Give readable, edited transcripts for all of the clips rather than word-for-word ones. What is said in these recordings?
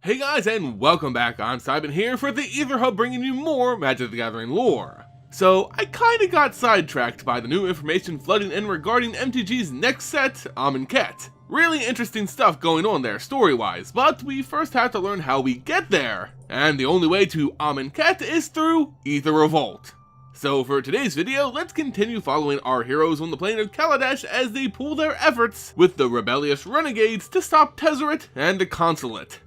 Hey guys, and welcome back. I'm Seiben here for the Aether Hub, bringing you more Magic the Gathering lore. So, I kinda got sidetracked by the new information flooding in regarding MTG's next set, Amonkhet. Really interesting stuff going on there story-wise, but we first have to learn how we get there. And the only way to Amonkhet is through Aether Revolt. So for today's video, let's continue following our heroes on the plane of Kaladesh as they pool their efforts with the rebellious Renegades to stop Tezzeret and the Consulate.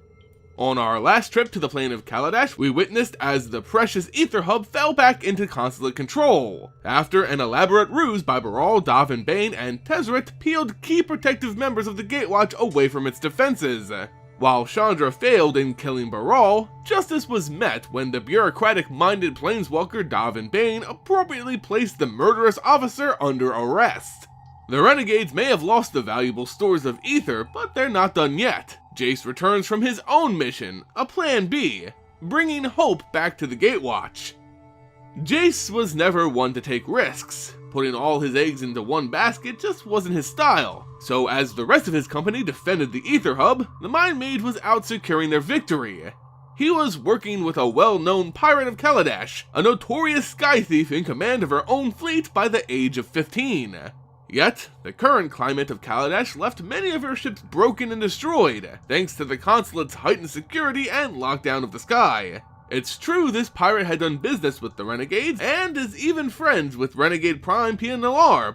On our last trip to the plane of Kaladesh, we witnessed as the precious Aether Hub fell back into Consulate control, after an elaborate ruse by Baral, Dav, and Bane, and Tezzeret peeled key protective members of the Gatewatch away from its defenses. While Chandra failed in killing Baral, justice was met when the bureaucratic-minded planeswalker Dav and Bane appropriately placed the murderous officer under arrest. The Renegades may have lost the valuable stores of Aether, but they're not done yet. Jace returns from his own mission, a Plan B, bringing hope back to the Gatewatch. Jace was never one to take risks. Putting all his eggs into one basket just wasn't his style, so as the rest of his company defended the Aether Hub, the Mind Mage was out securing their victory. He was working with a well-known pirate of Kaladesh, a notorious sky thief in command of her own fleet by the age of 15. Yet, the current climate of Kaladesh left many of her ships broken and destroyed, thanks to the Consulate's heightened security and lockdown of the sky. It's true this pirate had done business with the Renegades, and is even friends with Renegade Prime Pia,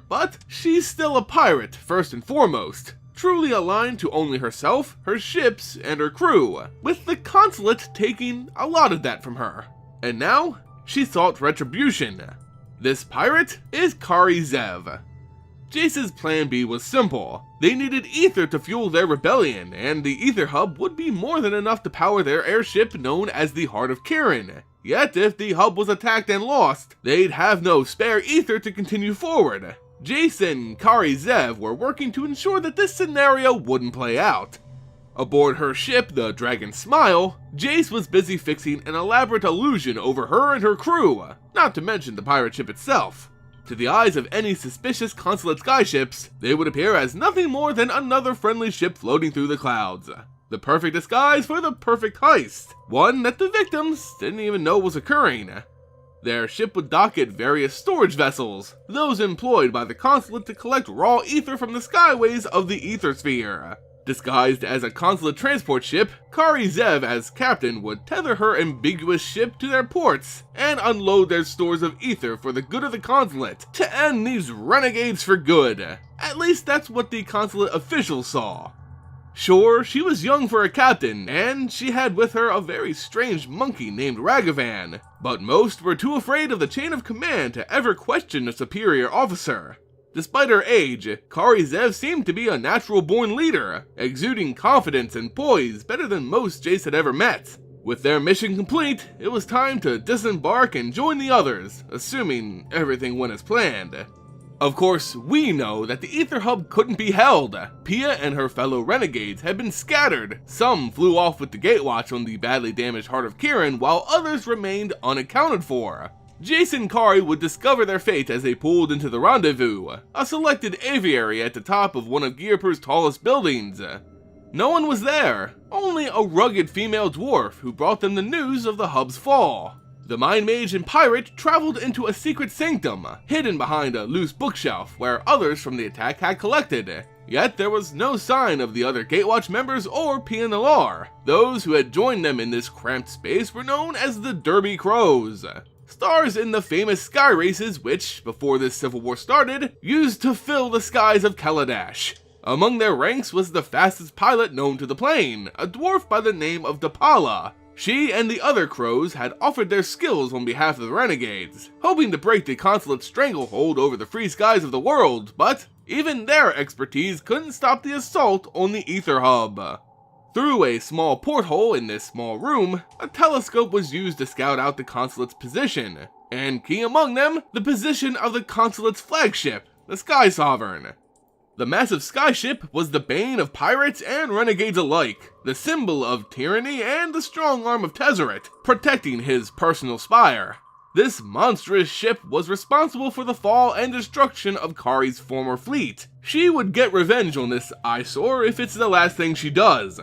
but she's still a pirate, first and foremost, truly aligned to only herself, her ships, and her crew, with the Consulate taking a lot of that from her. And now, she sought retribution. This pirate is Kari Zev. Jace's plan B was simple. They needed Aether to fuel their rebellion, and the Aether Hub would be more than enough to power their airship known as the Heart of Kirin. Yet if the hub was attacked and lost, they'd have no spare Aether to continue forward. Jace and Kari Zev were working to ensure that this scenario wouldn't play out. Aboard her ship, the Dragon Smile, Jace was busy fixing an elaborate illusion over her and her crew, not to mention the pirate ship itself. To the eyes of any suspicious Consulate skyships, they would appear as nothing more than another friendly ship floating through the clouds. The perfect disguise for the perfect heist, one that the victims didn't even know was occurring. Their ship would dock at various storage vessels, those employed by the Consulate to collect raw Aether from the skyways of the Aether Sphere. Disguised as a Consulate transport ship, Kari Zev as captain would tether her ambiguous ship to their ports and unload their stores of Aether for the good of the Consulate to end these renegades for good. At least that's what the Consulate officials saw. Sure, she was young for a captain, and she had with her a very strange monkey named Ragavan, but most were too afraid of the chain of command to ever question a superior officer. Despite her age, Kari Zev seemed to be a natural-born leader, exuding confidence and poise better than most Jace had ever met. With their mission complete, it was time to disembark and join the others, assuming everything went as planned. Of course, we know that the Aether Hub couldn't be held. Pia and her fellow Renegades had been scattered. Some flew off with the Gatewatch on the badly damaged Heart of Kirin, while others remained unaccounted for. Jace and Kari would discover their fate as they pulled into the Rendezvous, a selected aviary at the top of one of Gearper's tallest buildings. No one was there, only a rugged female dwarf who brought them the news of the hub's fall. The Mind Mage and pirate traveled into a secret sanctum, hidden behind a loose bookshelf where others from the attack had collected. Yet there was no sign of the other Gatewatch members or Pia. Those who had joined them in this cramped space were known as the Derby Crows. Stars in the famous sky races which, before this civil war started, used to fill the skies of Kaladesh. Among their ranks was the fastest pilot known to the plane, a dwarf by the name of Dapala. She and the other crows had offered their skills on behalf of the Renegades, hoping to break the Consulate's stranglehold over the free skies of the world, but even their expertise couldn't stop the assault on the Aether Hub. Through a small porthole in this small room, a telescope was used to scout out the Consulate's position, and key among them, the position of the Consulate's flagship, the Skysovereign. The massive Skyship was the bane of pirates and renegades alike, the symbol of tyranny and the strong arm of Tezzeret, protecting his personal spire. This monstrous ship was responsible for the fall and destruction of Kari's former fleet. She would get revenge on this eyesore if it's the last thing she does.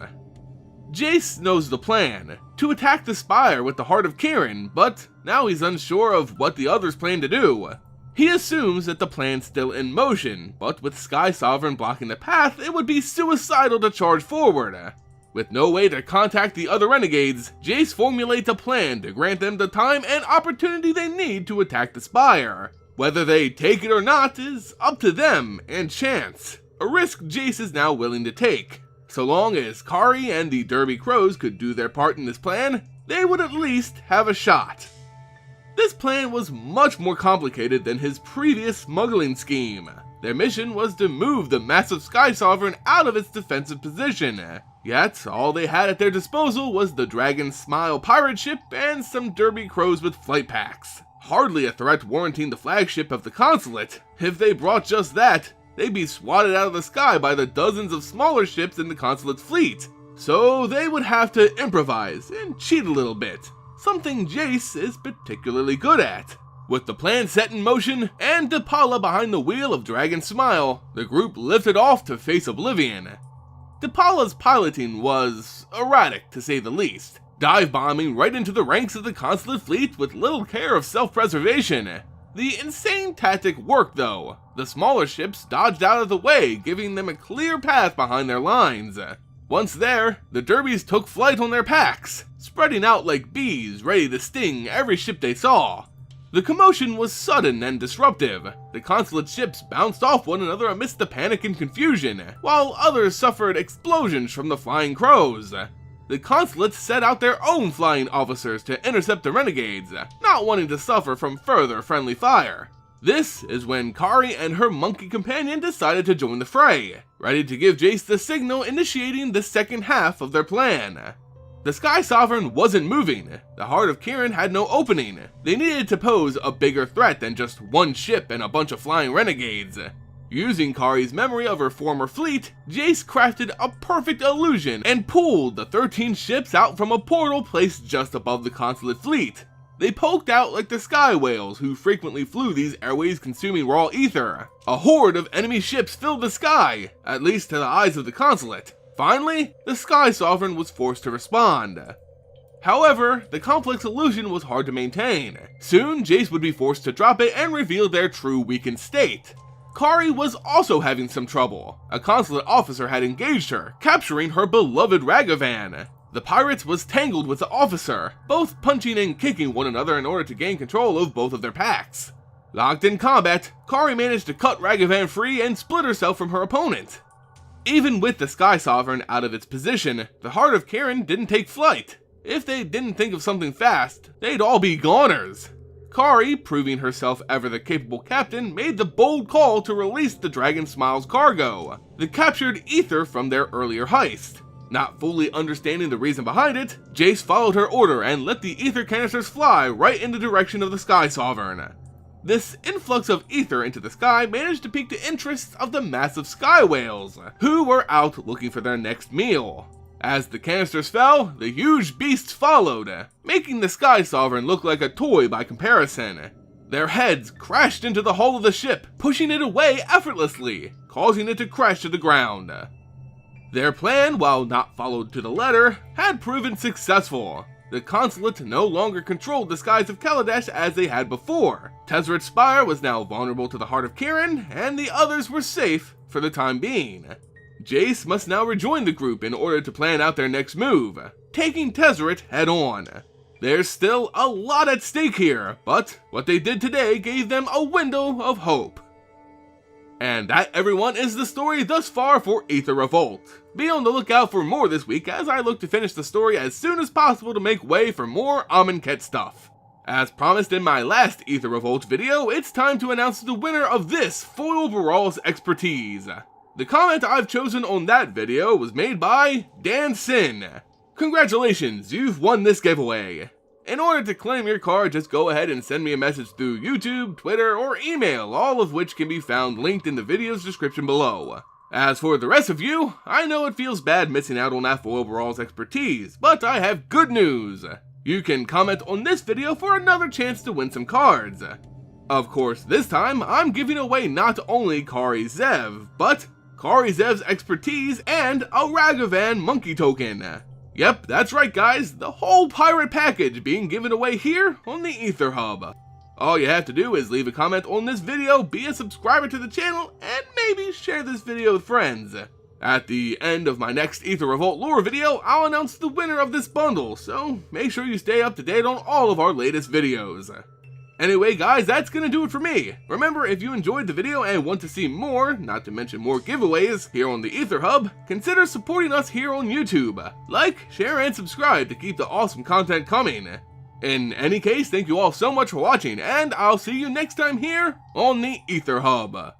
Jace knows the plan, to attack the Spire with the Heart of Kiran, but now he's unsure of what the others plan to do. He assumes that the plan's still in motion, but with Skysovereign blocking the path, it would be suicidal to charge forward. With no way to contact the other Renegades, Jace formulates a plan to grant them the time and opportunity they need to attack the Spire. Whether they take it or not is up to them and chance, a risk Jace is now willing to take. So long as Kari and the Derby Crows could do their part in this plan, they would at least have a shot. This plan was much more complicated than his previous smuggling scheme. Their mission was to move the massive Skysovereign out of its defensive position. Yet, all they had at their disposal was the Dragon Smile pirate ship and some Derby Crows with flight packs. Hardly a threat warranting the flagship of the Consulate. If they brought just that, they'd be swatted out of the sky by the dozens of smaller ships in the Consulate's fleet. So they would have to improvise and cheat a little bit, something Jace is particularly good at. With the plan set in motion and Depala behind the wheel of Dragon Smile, the group lifted off to face oblivion. Depala's piloting was erratic, to say the least, dive-bombing right into the ranks of the Consulate fleet with little care of self-preservation. The insane tactic worked though. The smaller ships dodged out of the way, giving them a clear path behind their lines. Once there, the Derbies took flight on their packs, spreading out like bees ready to sting every ship they saw. The commotion was sudden and disruptive. The Consulate ships bounced off one another amidst the panic and confusion, while others suffered explosions from the flying crows. The Consulate set out their own flying officers to intercept the Renegades, not wanting to suffer from further friendly fire. This is when Kari and her monkey companion decided to join the fray, ready to give Jace the signal initiating the second half of their plan. The Skysovereign wasn't moving. The Heart of Kiran had no opening. They needed to pose a bigger threat than just one ship and a bunch of flying renegades. Using Kari's memory of her former fleet, Jace crafted a perfect illusion and pulled the 13 ships out from a portal placed just above the Consulate fleet. They poked out like the sky whales who frequently flew these airways-consuming raw ether. A horde of enemy ships filled the sky, at least to the eyes of the Consulate. Finally, the Skysovereign was forced to respond. However, the complex illusion was hard to maintain. Soon, Jace would be forced to drop it and reveal their true weakened state. Kari was also having some trouble. A Consulate officer had engaged her, capturing her beloved Ragavan. The pirate was tangled with the officer, both punching and kicking one another in order to gain control of both of their packs. Locked in combat, Kari managed to cut Ragavan free and split herself from her opponent. Even with the Skysovereign out of its position, the Heart of Kiran didn't take flight. If they didn't think of something fast, they'd all be goners. Kari, proving herself ever the capable captain, made the bold call to release the Dragon Smile's cargo, the captured ether from their earlier heist. Not fully understanding the reason behind it, Jace followed her order and let the ether canisters fly right in the direction of the Skysovereign. This influx of ether into the sky managed to pique the interest of the massive sky whales, who were out looking for their next meal. As the canisters fell, the huge beasts followed, making the Skysovereign look like a toy by comparison. Their heads crashed into the hull of the ship, pushing it away effortlessly, causing it to crash to the ground. Their plan, while not followed to the letter, had proven successful. The Consulate no longer controlled the skies of Kaladesh as they had before. Tezzeret's Spire was now vulnerable to the Heart of Kiran, and the others were safe for the time being. Jace must now rejoin the group in order to plan out their next move, taking Tezzeret head on. There's still a lot at stake here, but what they did today gave them a window of hope. And that, everyone, is the story thus far for Aether Revolt. Be on the lookout for more this week as I look to finish the story as soon as possible to make way for more Amonkhet stuff. As promised in my last Aether Revolt video, it's time to announce the winner of this Foil Baral's expertise. The comment I've chosen on that video was made by Dan Sin. Congratulations, you've won this giveaway. In order to claim your card, just go ahead and send me a message through YouTube, Twitter, or email, all of which can be found linked in the video's description below. As for the rest of you, I know it feels bad missing out on that Foil Baral's expertise, but I have good news. You can comment on this video for another chance to win some cards. Of course, this time, I'm giving away not only Kari Zev, but Kari Zev's expertise and a Ragavan monkey token. Yep, that's right guys, the whole pirate package being given away here on the Aether Hub. All you have to do is leave a comment on this video, be a subscriber to the channel, and maybe share this video with friends. At the end of my next Aether Revolt lore video, I'll announce the winner of this bundle, so make sure you stay up to date on all of our latest videos. Anyway guys, that's gonna do it for me. Remember, if you enjoyed the video and want to see more, not to mention more giveaways, here on the Aether Hub, consider supporting us here on YouTube. Like, share, and subscribe to keep the awesome content coming. In any case, thank you all so much for watching, and I'll see you next time here on the Aether Hub.